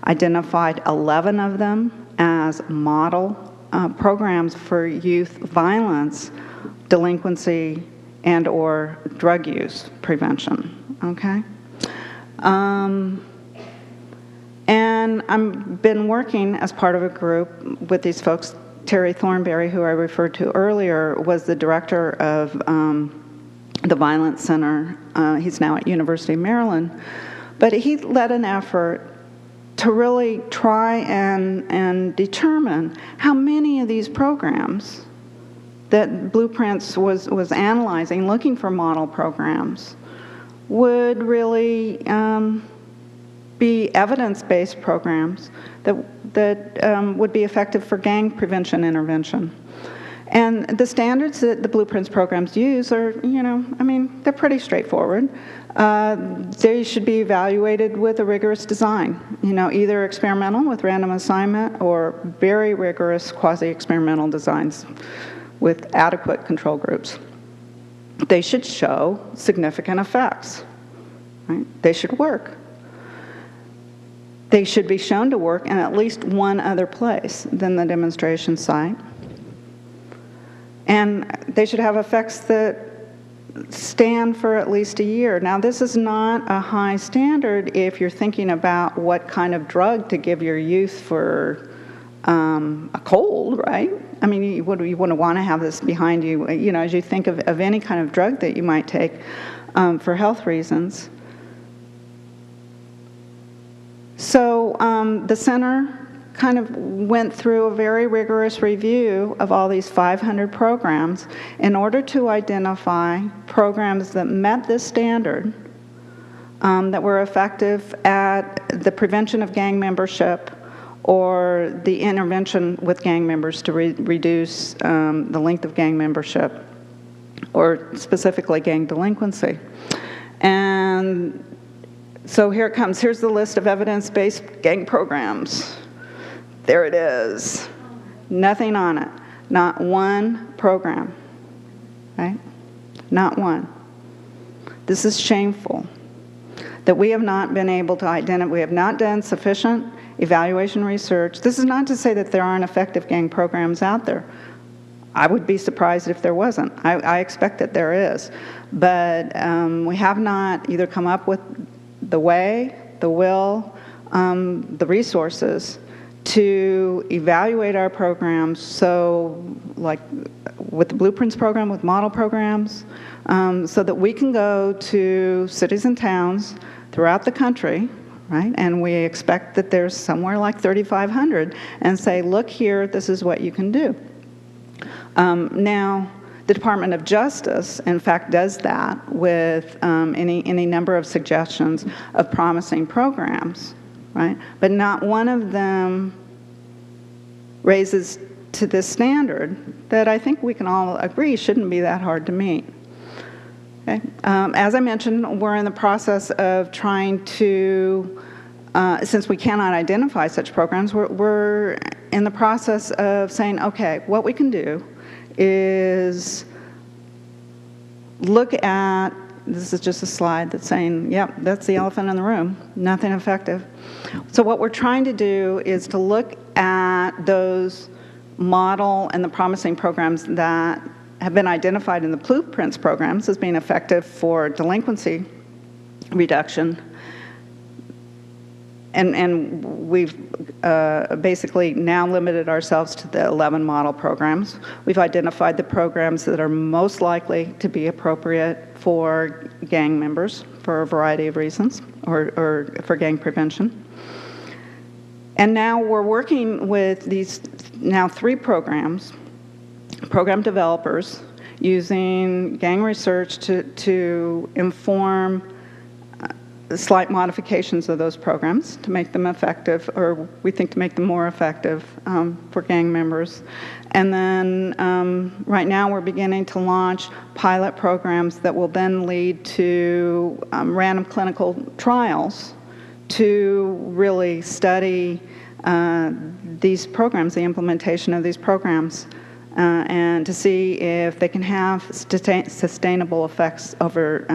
identified 11 of them as model programs for youth violence, delinquency, and or drug use prevention, okay? And I've been working as part of a group with these folks. Terry Thornberry, who I referred to earlier, was the director of the Violence Center. He's now at University of Maryland. But he led an effort to really try and determine how many of these programs that Blueprints was analyzing, looking for model programs, would really be evidence-based programs that would be effective for gang prevention intervention. And the standards that the Blueprints programs use are, they're pretty straightforward. They should be evaluated with a rigorous design, either experimental with random assignment or very rigorous quasi-experimental designs with adequate control groups. They should show significant effects, right? They should work. They should be shown to work in at least one other place than the demonstration site. And they should have effects that stand for at least a year. Now, this is not a high standard if you're thinking about what kind of drug to give your youth for a cold, right? I mean, you wouldn't want to have this behind you, as you think of any kind of drug that you might take for health reasons. So the center kind of went through a very rigorous review of all these 500 programs in order to identify programs that met this standard, that were effective at the prevention of gang membership or the intervention with gang members to reduce the length of gang membership, or specifically gang delinquency. And so here it comes. Here's the list of evidence-based gang programs. There it is. Nothing on it. Not one program. Right? Not one. This is shameful. That we have not been able to identify, we have not done sufficient evaluation research. This is not to say that there aren't effective gang programs out there. I would be surprised if there wasn't. I expect that there is. But we have not either come up with the way, the will, the resources to evaluate our programs, so like with the Blueprints program, with model programs, so that we can go to cities and towns throughout the country, right? And we expect that there's somewhere like 3,500, and say, look here, this is what you can do. Now, the Department of Justice, in fact, does that with any number of suggestions of promising programs, right? But not one of them raises to this standard that I think we can all agree shouldn't be that hard to meet. Okay? As I mentioned, we're in the process of trying to, since we cannot identify such programs, we're in the process of saying, okay, what we can do is look at, this is just a slide that's saying, yep, that's the elephant in the room, nothing effective. So what we're trying to do is to look at those model and the promising programs that have been identified in the Blueprints programs as being effective for delinquency reduction. And we've basically now limited ourselves to the 11 model programs. We've identified the programs that are most likely to be appropriate for gang members for a variety of reasons, or for gang prevention. And now we're working with these now 3 programs, program developers, using gang research to inform slight modifications of those programs to make them effective, or we think to make them more effective for gang members. And then right now we're beginning to launch pilot programs that will then lead to random clinical trials to really study these programs, the implementation of these programs, and to see if they can have sustainable effects over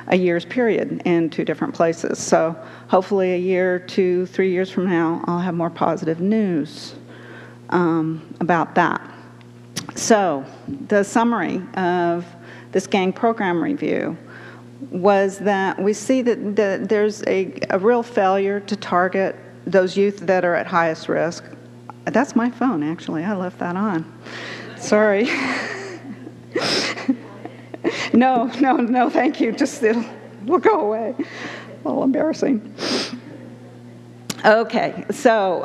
a year's period in 2 different places. So hopefully a year, 2, 3 years from now, I'll have more positive news about that. So the summary of this gang program review was that we see that there's a real failure to target those youth that are at highest risk. That's my phone, actually. I left that on. Sorry. No, thank you. Just we'll go away. A little embarrassing. Okay, so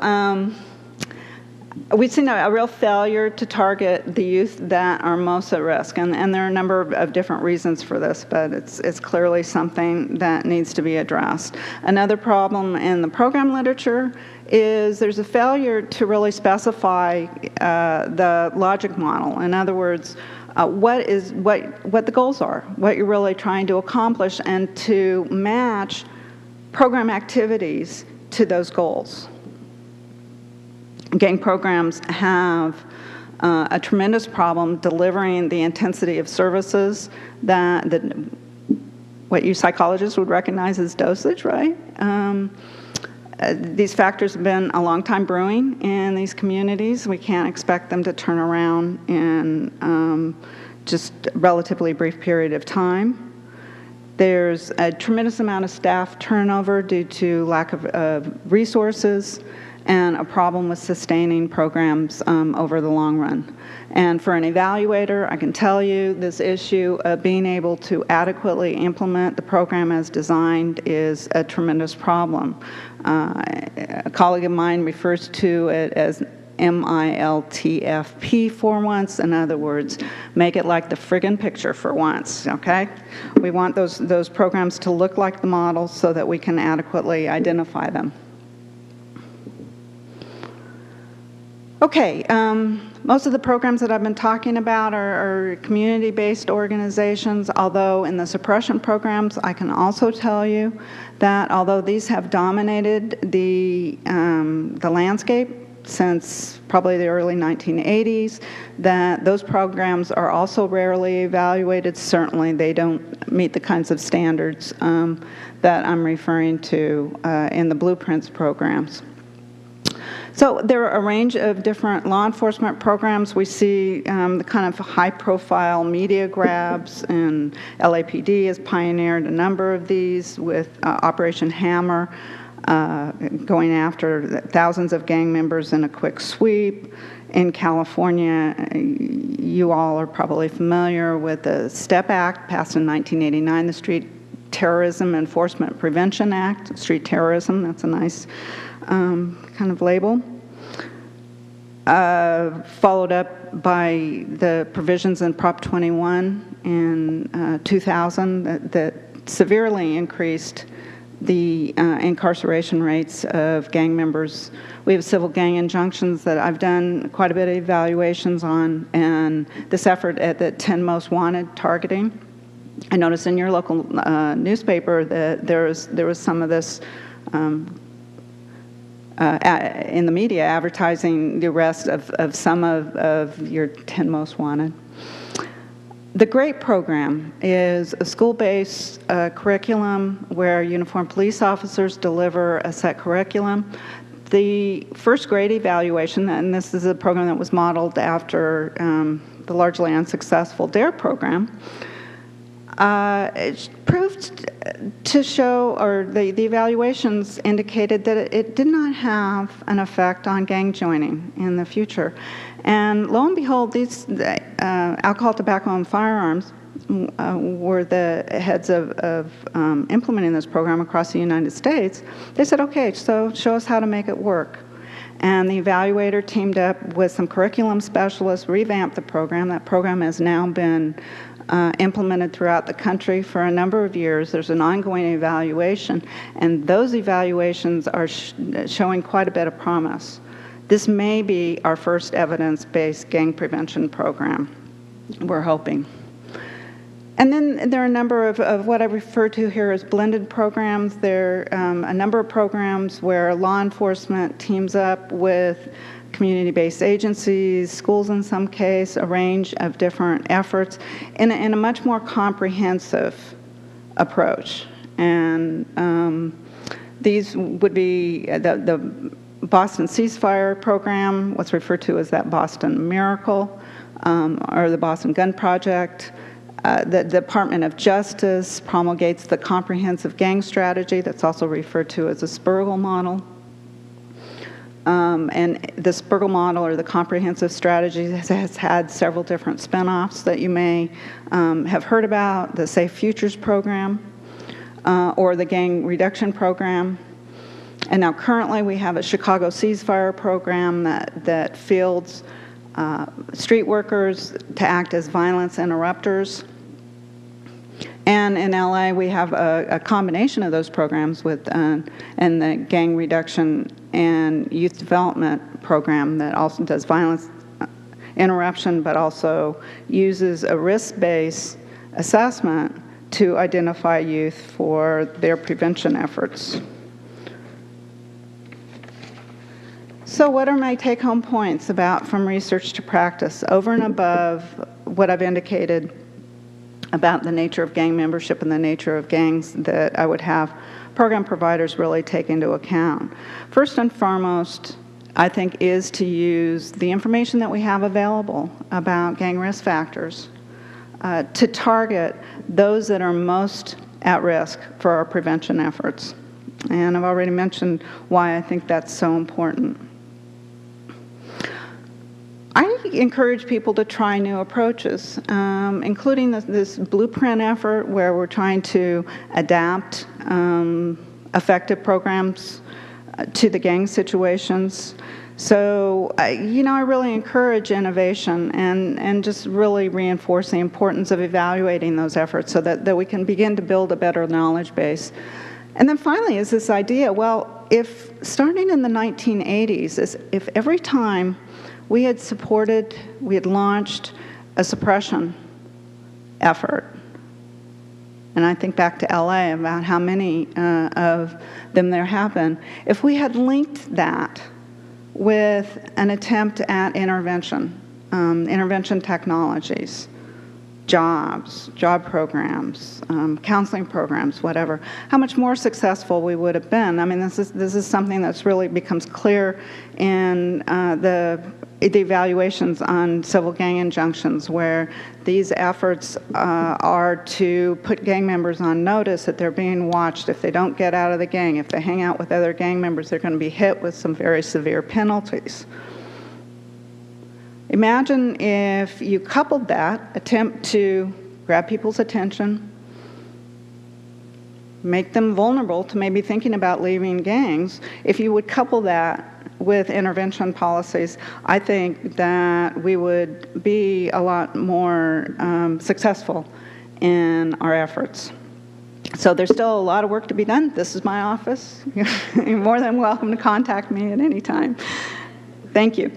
we've seen a real failure to target the youth that are most at risk, and there are a number of different reasons for this, but it's clearly something that needs to be addressed. Another problem in the program literature is there's a failure to really specify the logic model. In other words, what the goals are, what you're really trying to accomplish, and to match program activities to those goals. Gang programs have a tremendous problem delivering the intensity of services that what you psychologists would recognize as dosage, right? These factors have been a long time brewing in these communities. We can't expect them to turn around in just a relatively brief period of time. There's a tremendous amount of staff turnover due to lack of resources and a problem with sustaining programs over the long run. And for an evaluator, I can tell you this issue of being able to adequately implement the program as designed is a tremendous problem. A colleague of mine refers to it as MILTFP for once. In other words, make it like the friggin' picture for once, okay? We want those programs to look like the models so that we can adequately identify them. Okay, most of the programs that I've been talking about are community-based organizations, although in the suppression programs, I can also tell you that although these have dominated the landscape since probably the early 1980s, that those programs are also rarely evaluated. Certainly, they don't meet the kinds of standards that I'm referring to in the blueprints programs. So there are a range of different law enforcement programs. We see the kind of high-profile media grabs, and LAPD has pioneered a number of these with Operation Hammer, going after thousands of gang members in a quick sweep. In California, you all are probably familiar with the STEP Act, passed in 1989, the Street Terrorism Enforcement Prevention Act. Street terrorism, that's a nice kind of label. Followed up by the provisions in Prop 21 in 2000 that severely increased the incarceration rates of gang members. We have civil gang injunctions that I've done quite a bit of evaluations on, and this effort at the 10 most wanted targeting. I noticed in your local newspaper that there was some of this in the media advertising the arrest of some of your 10 most wanted. The GREAT program is a school-based curriculum where uniformed police officers deliver a set curriculum. The first grade evaluation, and this is a program that was modeled after the largely unsuccessful DARE program, it proved to show, or the evaluations indicated that it did not have an effect on gang joining in the future. And lo and behold, these alcohol, tobacco, and firearms were the heads of implementing this program across the United States. They said, okay, so show us how to make it work. And the evaluator teamed up with some curriculum specialists, revamped the program. That program has now been implemented throughout the country for a number of years. There's an ongoing evaluation, and those evaluations are showing quite a bit of promise. This may be our first evidence-based gang prevention program, we're hoping. And then there are a number of what I refer to here as blended programs. There are a number of programs where law enforcement teams up with community-based agencies, schools in some case, a range of different efforts in a much more comprehensive approach. And these would be the Boston Ceasefire Program, what's referred to as that Boston Miracle, or the Boston Gun Project. The Department of Justice promulgates the Comprehensive Gang Strategy, that's also referred to as the Spurgle Model. And the Spurgle Model, or the Comprehensive Strategy, has had several different spin-offs that you may have heard about, the Safe Futures Program, or the Gang Reduction Program. And now currently we have a Chicago Ceasefire Program that fields street workers to act as violence interrupters. And in LA, we have a combination of those programs with and the Gang Reduction and Youth Development Program that also does violence interruption, but also uses a risk-based assessment to identify youth for their prevention efforts. So what are my take-home points about from research to practice, over and above what I've indicated about the nature of gang membership and the nature of gangs that I would have program providers really take into account? First and foremost, I think, is to use the information that we have available about gang risk factors to target those that are most at risk for our prevention efforts. And I've already mentioned why I think that's so important. I encourage people to try new approaches, including this blueprint effort where we're trying to adapt effective programs to the gang situations. So, I really encourage innovation and just really reinforce the importance of evaluating those efforts so that we can begin to build a better knowledge base. And then finally is this idea, well, if starting in the 1980s, if every time we had launched a suppression effort, and I think back to LA about how many of them there have been, if we had linked that with an attempt at intervention technologies, job programs, counseling programs, whatever, how much more successful we would have been. I mean, this is something that's really becomes clear in the evaluations on civil gang injunctions, where these efforts are to put gang members on notice that they're being watched. If they don't get out of the gang, if they hang out with other gang members, they're going to be hit with some very severe penalties. Imagine if you coupled that attempt to grab people's attention, make them vulnerable to maybe thinking about leaving gangs. If you would couple that with intervention policies, I think that we would be a lot more successful in our efforts. So there's still a lot of work to be done. This is my office. You're more than welcome to contact me at any time. Thank you.